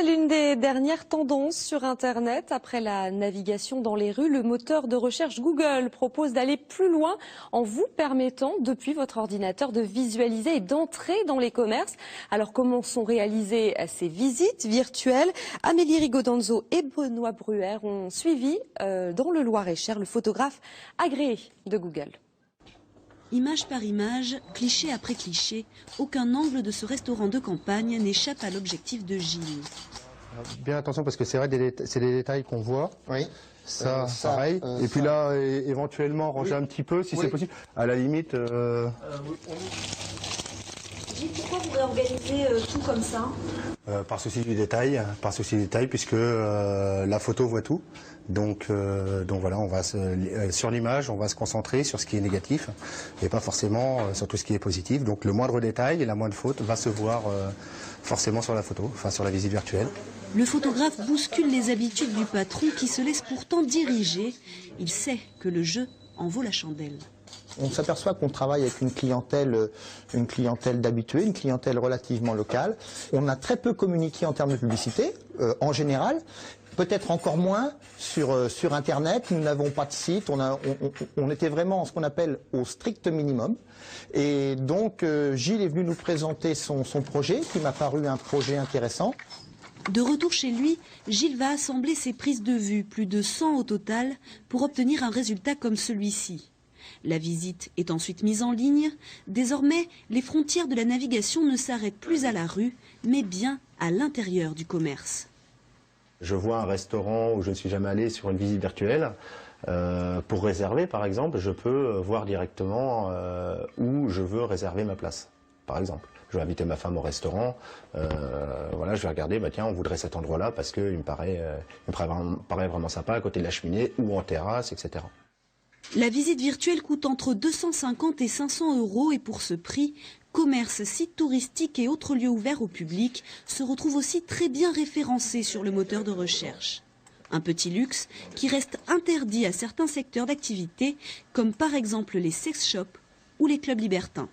C'est l'une des dernières tendances sur Internet. Après la navigation dans les rues, le moteur de recherche Google propose d'aller plus loin en vous permettant, depuis votre ordinateur, de visualiser et d'entrer dans les commerces. Alors, comment sont réalisées ces visites virtuelles? Amélie Rigaudenzot et Benoît Bruer ont suivi dans le Loir-et-Cher le photographe agréé de Google. Image par image, cliché après cliché, aucun angle de ce restaurant de campagne n'échappe à l'objectif de Gilles. Bien attention parce que c'est vrai, c'est des détails qu'on voit. Oui. Ça, pareil. Et puis là, éventuellement, ranger un petit peu si c'est possible. À la limite... Gilles, pourquoi vous réorganisez tout comme ça? Par souci du détail, puisque la photo voit tout. Donc voilà, on va sur l'image, on va se concentrer sur ce qui est négatif et pas forcément sur tout ce qui est positif. Donc le moindre détail et la moindre faute va se voir forcément sur la photo, enfin sur la visite virtuelle. Le photographe bouscule les habitudes du patron qui se laisse pourtant diriger. Il sait que le jeu en vaut la chandelle. On s'aperçoit qu'on travaille avec une clientèle d'habitués, une clientèle relativement locale. On a très peu communiqué en termes de publicité, en général. Peut-être encore moins sur Internet. Nous n'avons pas de site. On était vraiment ce qu'on appelle au strict minimum. Et donc, Gilles est venu nous présenter son projet, qui m'a paru un projet intéressant. De retour chez lui, Gilles va assembler ses prises de vue, plus de 100 au total, pour obtenir un résultat comme celui-ci. La visite est ensuite mise en ligne. Désormais, les frontières de la navigation ne s'arrêtent plus à la rue, mais bien à l'intérieur du commerce. Je vois un restaurant où je ne suis jamais allé sur une visite virtuelle. Pour réserver, par exemple, je peux voir directement où je veux réserver ma place, par exemple. Je vais inviter ma femme au restaurant, voilà, je vais regarder, bah tiens, on voudrait cet endroit-là parce qu'il me paraît vraiment sympa, à côté de la cheminée ou en terrasse, etc. La visite virtuelle coûte entre 250 et 500 € et pour ce prix, commerces, sites touristiques et autres lieux ouverts au public se retrouvent aussi très bien référencés sur le moteur de recherche. Un petit luxe qui reste interdit à certains secteurs d'activité, comme par exemple les sex shops ou les clubs libertins.